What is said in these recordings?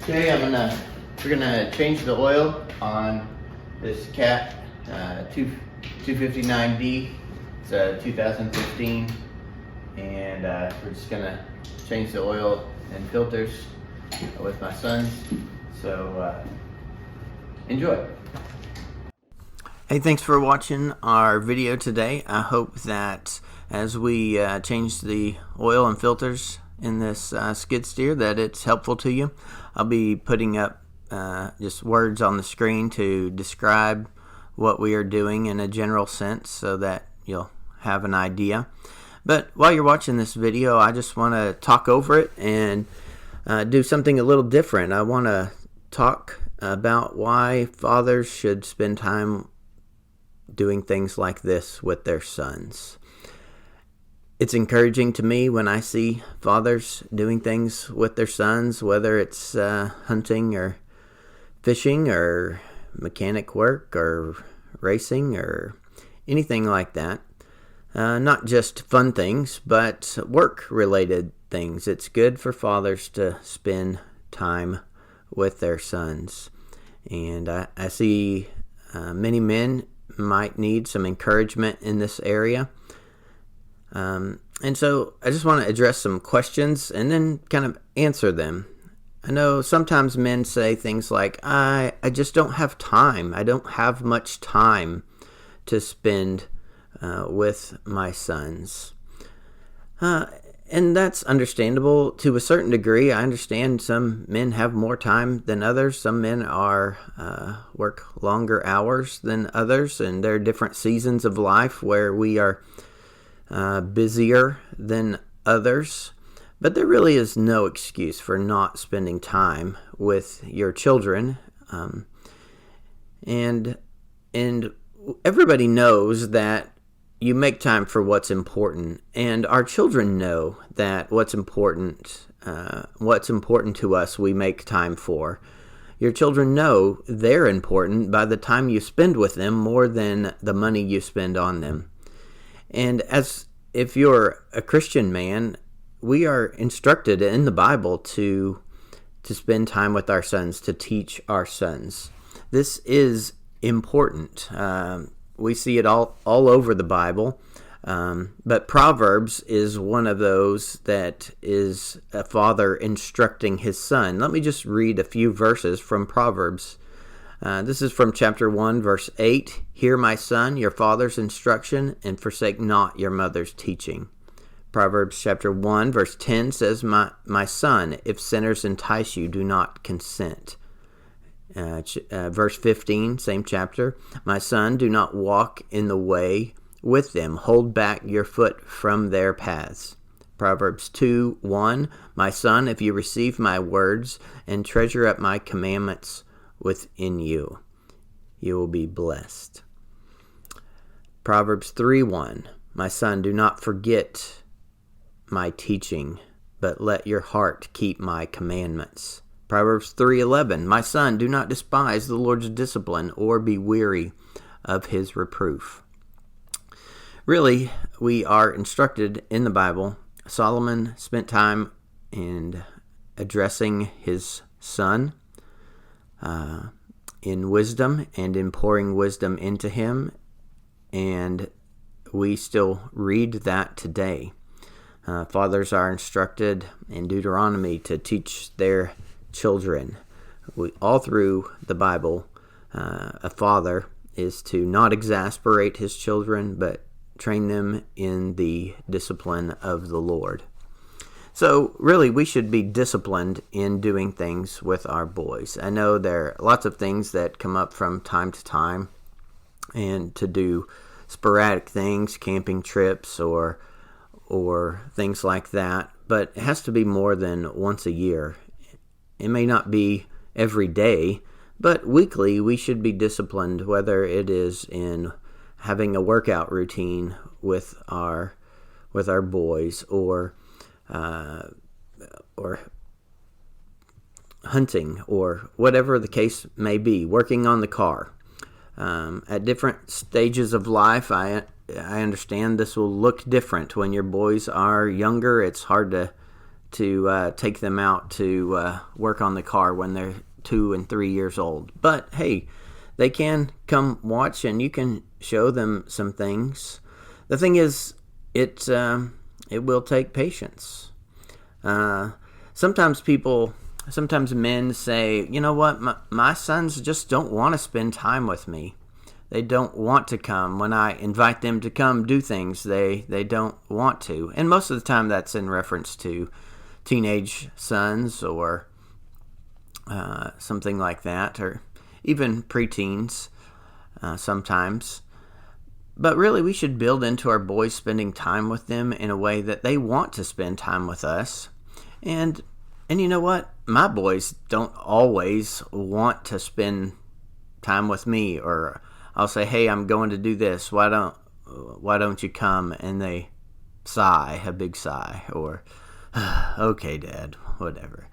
Okay, we're gonna change the oil on this Cat 259D. It's a 2015, and we're just gonna change the oil and filters with my sons. So enjoy. Hey, thanks for watching our video today. I hope that as we change the oil and filters in this skid steer that it's helpful to you. I'll be putting up just words on the screen to describe what we are doing in a general sense so that you'll have an idea. But while you're watching this video, I just want to talk over it and do something a little different. I want to talk about why fathers should spend time doing things like this with their sons. It's encouraging to me when I see fathers doing things with their sons, whether it's hunting or fishing or mechanic work or racing or anything like that. Not just fun things, but work-related things. It's good for fathers to spend time with their sons. And I see many men might need some encouragement in this area. And so I just want to address some questions and then kind of answer them. I know sometimes men say things like, I just don't have time. I don't have much time to spend with my sons. And that's understandable to a certain degree. I understand some men have more time than others. Some men work longer hours than others, and there are different seasons of life where we are busier than others. But there really is no excuse for not spending time with your children. And everybody knows that you make time for what's important, and our children know that what's important to us, we make time for. Your children know they're important by the time you spend with them more than the money you spend on them. And if you're a Christian man, we are instructed in the Bible to spend time with our sons, to teach our sons. This is important. We see it all over the Bible, but Proverbs is one of those that is a father instructing his son. Let me just read a few verses from Proverbs. This is from chapter 1, verse 8. Hear, my son, your father's instruction, and forsake not your mother's teaching. Proverbs chapter 1, verse 10 says, My son, if sinners entice you, do not consent. Verse 15, same chapter. My son, do not walk in the way with them. Hold back your foot from their paths. Proverbs 2, 1. My son, if you receive my words and treasure up my commandments within you, you will be blessed. Proverbs 3:1. My son, do not forget my teaching, but let your heart keep my commandments. Proverbs 3:11. My son, do not despise the Lord's discipline or be weary of his reproof. Really, we are instructed in the Bible. Solomon spent time in addressing his son in wisdom and in pouring wisdom into him, and we still read that today. Fathers are instructed in Deuteronomy to teach their children. All through the Bible, a father is to not exasperate his children, but train them in the discipline of the Lord. So really, we should be disciplined in doing things with our boys. I know there are lots of things that come up from time to time, and to do sporadic things, camping trips or things like that, but it has to be more than once a year. It may not be every day, but weekly we should be disciplined, whether it is in having a workout routine with our boys, or hunting, or whatever the case may be, working on the car. At different stages of life, I understand this will look different. When your boys are younger, it's hard to take them out to work on the car when they're 2 and 3 years old. But hey, they can come watch and you can show them some things. The thing is, it will take patience. Sometimes men say, you know what, my sons just don't want to spend time with me. They don't want to come. When I invite them to come do things, they don't want to. And most of the time that's in reference to teenage sons or something like that, or even preteens sometimes. But really, we should build into our boys spending time with them in a way that they want to spend time with us. And you know what? My boys don't always want to spend time with me, or I'll say, "Hey, I'm going to do this. Why don't you come?" And they sigh, a big sigh, or "Okay, Dad," whatever.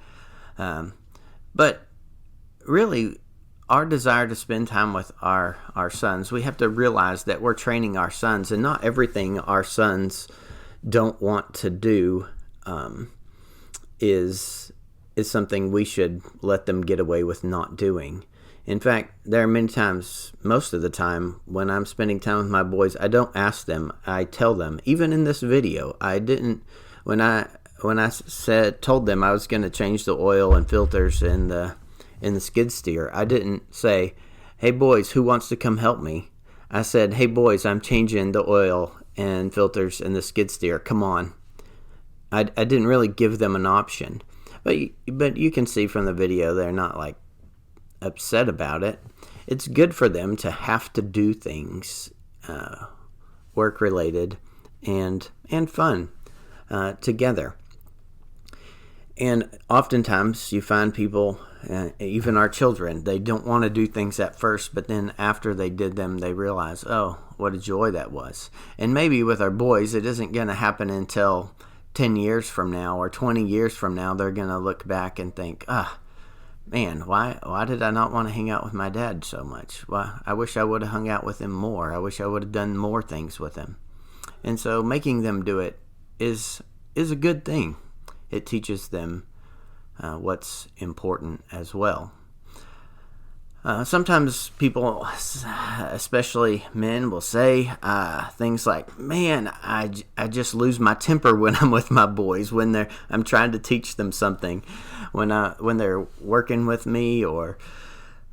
But really, our desire to spend time with our sons, we have to realize that we're training our sons, and not everything our sons don't want to do is something we should let them get away with not doing. In fact, there are many times, most of the time, when I'm spending time with my boys, I don't ask them, I tell them. Even in this video, I didn't, when I told them I was going to change the oil and filters in the skid steer, I didn't say, "Hey boys, who wants to come help me?" I said, "Hey boys, I'm changing the oil and filters in the skid steer. Come on." I didn't really give them an option. But you can see from the video they're not like upset about it. It's good for them to have to do things work related and fun together. And oftentimes you find people, even our children, they don't want to do things at first, but then after they did them, they realize, oh, what a joy that was. And maybe with our boys, it isn't going to happen until 10 years from now or 20 years from now. They're going to look back and think, man, why did I not want to hang out with my dad so much? Why, I wish I would have hung out with him more. I wish I would have done more things with him. And so making them do it is a good thing. It teaches them what's important as well. Sometimes people, especially men, will say things like, "Man, I just lose my temper when I'm with my boys, when I'm trying to teach them something, when they're working with me, or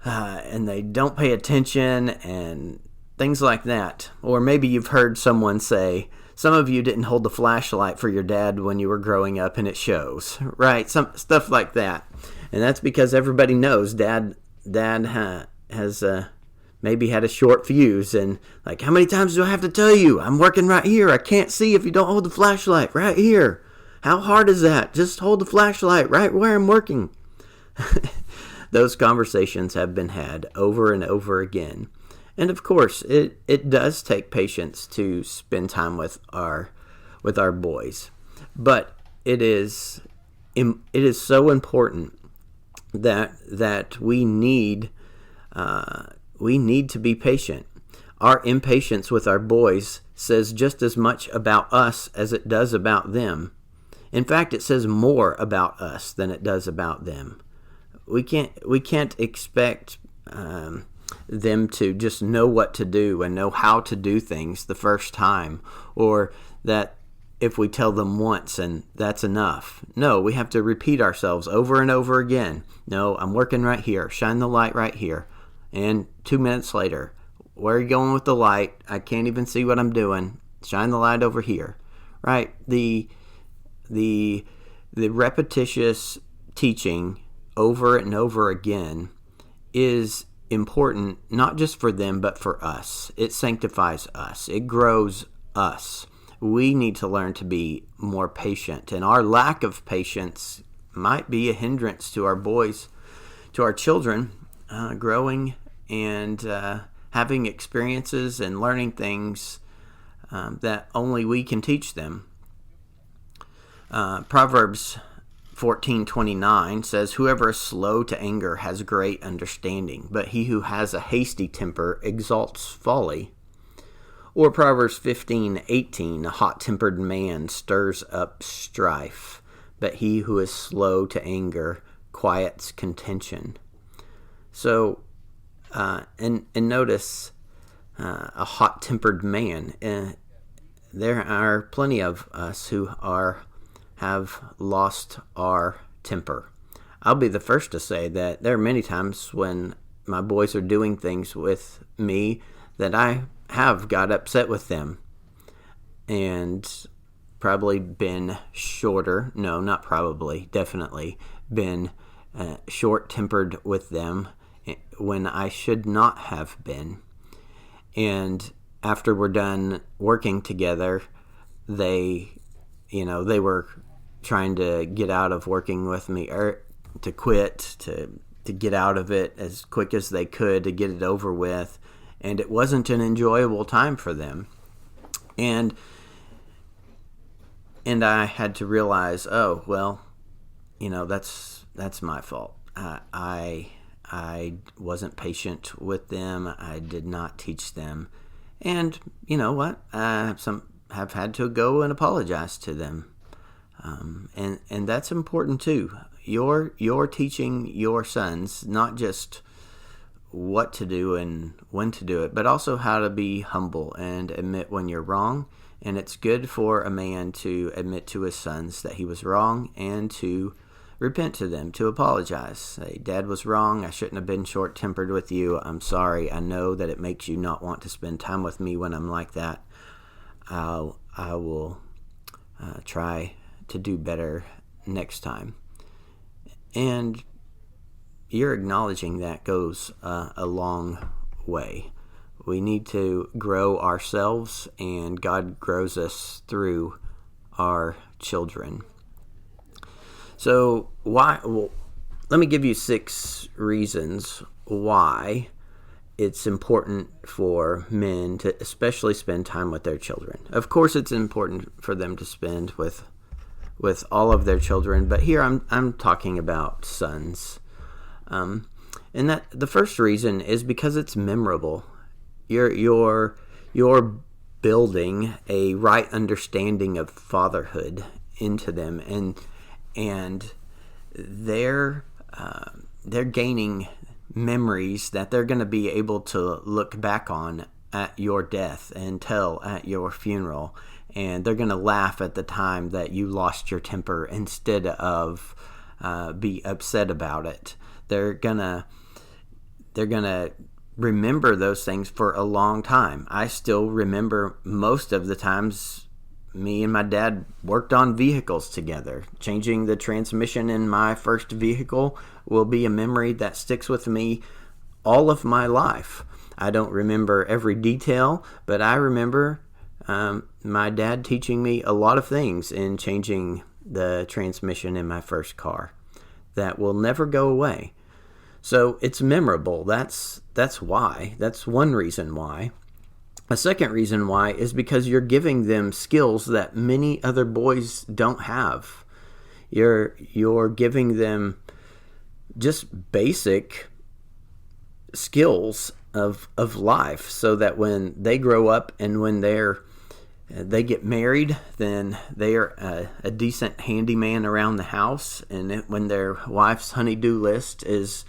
and they don't pay attention," and things like that. Or maybe you've heard someone say, "Some of you didn't hold the flashlight for your dad when you were growing up, and it shows," right? Some stuff like that. And that's because everybody knows Dad has maybe had a short fuse, and like, how many times do I have to tell you? I'm working right here. I can't see if you don't hold the flashlight right here. How hard is that? Just hold the flashlight right where I'm working. Those conversations have been had over and over again. And of course, it does take patience to spend time with our boys. But it is so important that we need to be patient. Our impatience with our boys says just as much about us as it does about them. In fact, it says more about us than it does about them. We can't expect them to just know what to do and know how to do things the first time, or that if we tell them once and that's enough. No, we have to repeat ourselves over and over again. No, I'm working right here. Shine the light right here. And 2 minutes later, where are you going with the light? I can't even see what I'm doing. Shine the light over here. Right? The repetitious teaching over and over again is important, not just for them, but for us. It sanctifies us. It grows us. We need to learn to be more patient, and our lack of patience might be a hindrance to our boys, to our children, growing and having experiences and learning things that only we can teach them. Proverbs 14:29 says, "Whoever is slow to anger has great understanding, but he who has a hasty temper exalts folly." Or Proverbs 15:18, "A hot-tempered man stirs up strife, but he who is slow to anger quiets contention. So, and notice a hot-tempered man. There are plenty of us who have lost our temper. I'll be the first to say that there are many times when my boys are doing things with me that I have got upset with them and probably been shorter. No, not probably, definitely been short-tempered with them when I should not have been. And after we're done working together, they were trying to get out of working with me, or to quit, to get out of it as quick as they could, to get it over with. And it wasn't an enjoyable time for them. And I had to realize, oh, well, that's my fault. I wasn't patient with them. I did not teach them. And you know what? I have had to go and apologize to them. And that's important too. You're teaching your sons not just what to do and when to do it, but also how to be humble and admit when you're wrong. And it's good for a man to admit to his sons that he was wrong and to repent to them, to apologize. Say, Dad was wrong. I shouldn't have been short-tempered with you. I'm sorry. I know that it makes you not want to spend time with me when I'm like that. I will try to do better next time. And you're acknowledging that goes a long way. We need to grow ourselves, and God grows us through our children. So why? Well, let me give you 6 reasons why it's important for men to especially spend time with their children. Of course, it's important for them to spend with all of their children, but here I'm talking about sons. And that the first reason is because it's memorable. You're building a right understanding of fatherhood into them, and they're gaining memories that they're going to be able to look back on at your death and tell at your funeral, and they're going to laugh at the time that you lost your temper instead of be upset about it. They're gonna remember those things for a long time. I still remember most of the times me and my dad worked on vehicles together. Changing the transmission in my first vehicle will be a memory that sticks with me all of my life. I don't remember every detail, but I remember my dad teaching me a lot of things in changing the transmission in my first car that will never go away. So it's memorable. That's why. That's one reason why. A second reason why is because you're giving them skills that many other boys don't have. You're giving them just basic skills of life, so that when they grow up and when they get married, then they are a decent handyman around the house. And when their wife's honey-do list is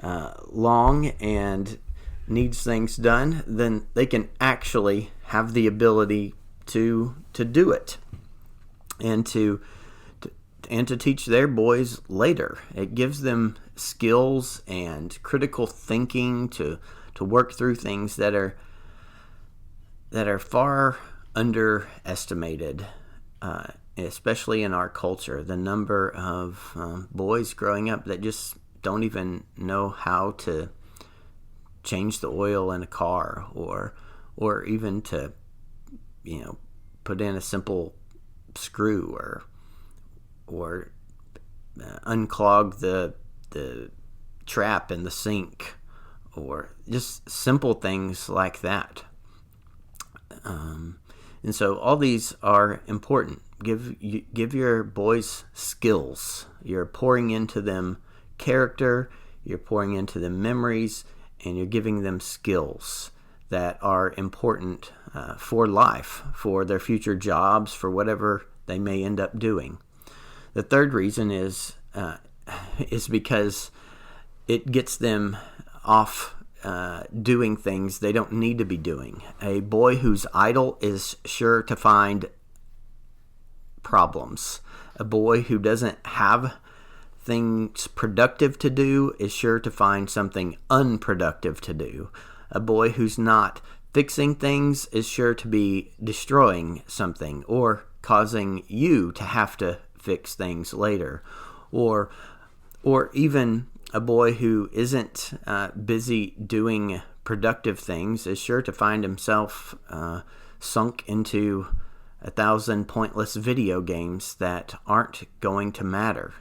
long and needs things done, then they can actually have the ability to do it and to teach their boys later. It gives them skills and critical thinking to work through things that are far underestimated, especially in our culture. The number of boys growing up that just don't even know how to change the oil in a car, or even to put in a simple screw, or unclog the trap in the sink, or just simple things like that. And so all these are important. Give your boys skills. You're pouring into them character, you're pouring into them memories, and you're giving them skills that are important for life, for their future jobs, for whatever they may end up doing. The third reason is because it gets them off doing things they don't need to be doing. A boy who's idle is sure to find problems. A boy who doesn't have things productive to do is sure to find something unproductive to do. A boy who's not fixing things is sure to be destroying something or causing you to have to fix things later. Or even a boy who isn't busy doing productive things is sure to find himself sunk into 1,000 pointless video games that aren't going to matter.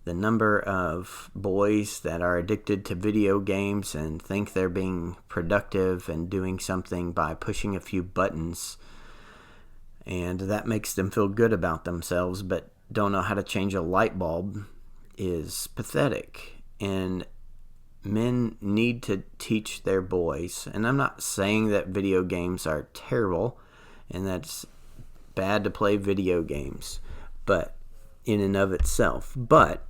The number of boys that are addicted to video games and think they're being productive and doing something by pushing a few buttons, and that makes them feel good about themselves, but don't know how to change a light bulb, is pathetic. And men need to teach their boys, and I'm not saying that video games are terrible and that's bad to play video games, but in and of itself. But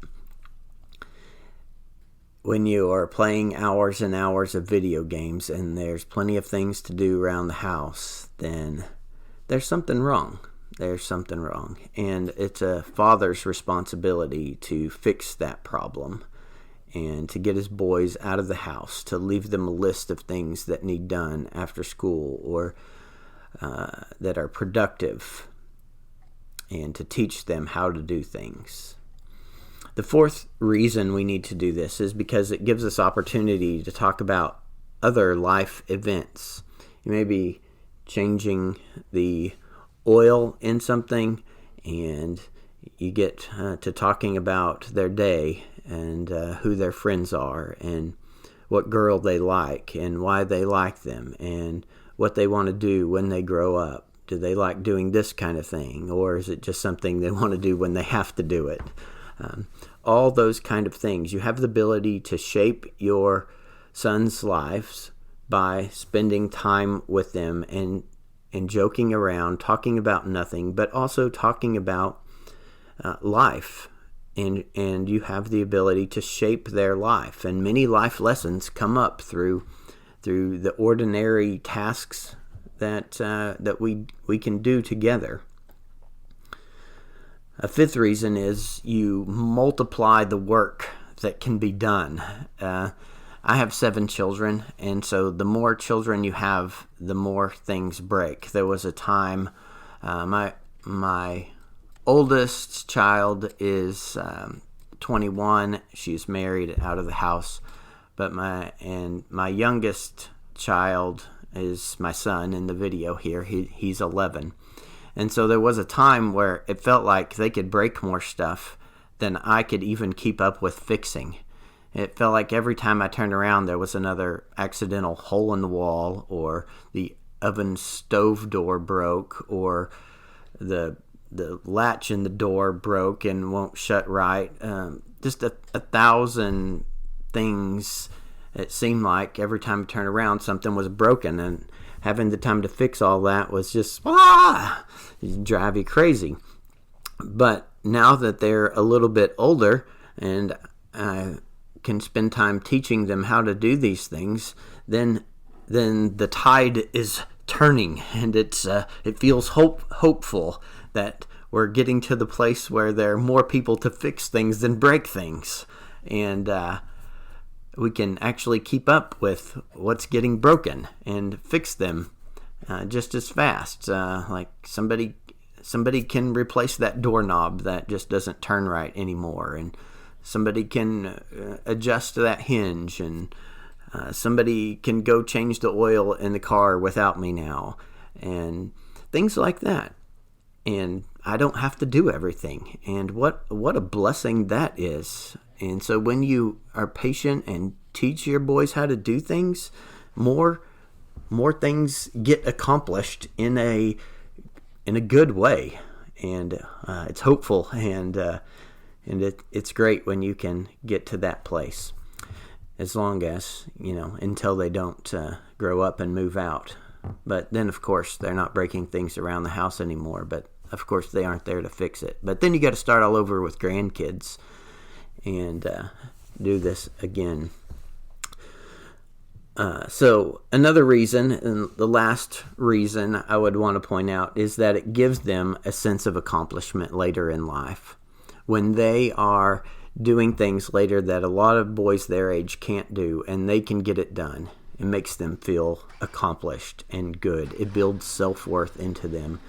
when you are playing hours and hours of video games and there's plenty of things to do around the house, then there's something wrong. There's something wrong. And it's a father's responsibility to fix that problem and to get his boys out of the house, to leave them a list of things that need done after school or that are productive, and to teach them how to do things. The fourth reason we need to do this is because it gives us opportunity to talk about other life events. You may be changing the oil in something, and you get to talking about their day and who their friends are and what girl they like and why they like them and what they want to do when they grow up. Do they like doing this kind of thing, or is it just something they want to do when they have to do it? All those kind of things. You have the ability to shape your sons' lives by spending time with them and joking around, talking about nothing, but also talking about life. And you have the ability to shape their life. And many life lessons come up through the ordinary tasks that we can do together. A fifth reason is you multiply the work that can be done. I have 7 children, and so the more children you have, the more things break. There was a time, my oldest child is 21. She's married, out of the house, but my youngest child is my son in the video here. He's 11. And so there was a time where it felt like they could break more stuff than I could even keep up with fixing. It felt like every time I turned around, there was another accidental hole in the wall, or the oven stove door broke, or the latch in the door broke and won't shut right. Just a 1,000 things. It seemed like every time I turned around, something was broken, and having the time to fix all that was just drive you crazy. But now that they're a little bit older and I can spend time teaching them how to do these things, then the tide is turning, and it feels hopeful that we're getting to the place where there are more people to fix things than break things, and we can actually keep up with what's getting broken and fix them just as fast. Like somebody can replace that doorknob that just doesn't turn right anymore, and somebody can adjust that hinge, and somebody can go change the oil in the car without me now, and things like that. And I don't have to do everything, and what a blessing that is. And so when you are patient and teach your boys how to do things, more things get accomplished in a good way, and it's hopeful, and it's great when you can get to that place, as long as, until they don't grow up and move out. But then, of course, they're not breaking things around the house anymore. But of course, they aren't there to fix it. But then you got to start all over with grandkids and do this again. So another reason, and the last reason I would want to point out, is that it gives them a sense of accomplishment later in life. When they are doing things later that a lot of boys their age can't do, and they can get it done, it makes them feel accomplished and good. It builds self-worth into them.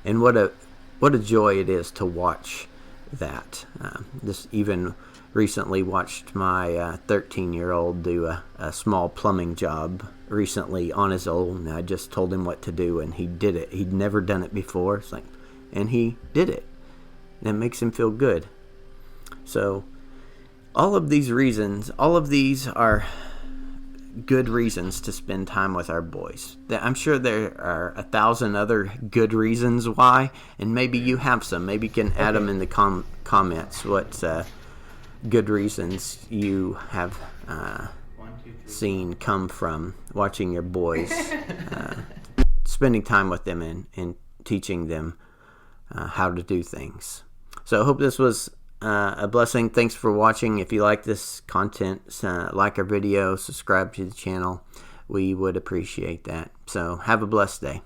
And what a joy it is to watch that. Just even recently watched my 13-year-old do a small plumbing job recently on his own. I just told him what to do, and he did it. He'd never done it before. It's like, and he did it. And it makes him feel good. So all of these are good reasons to spend time with our boys. I'm sure there are 1,000 other good reasons why, and maybe you have some. Maybe you can add them in the comments. What good reasons you have seen come from watching your boys, spending time with them and teaching them how to do things. So I hope this was a blessing. Thanks for watching. If you like this content, like our video, subscribe to the channel. We would appreciate that. So have a blessed day.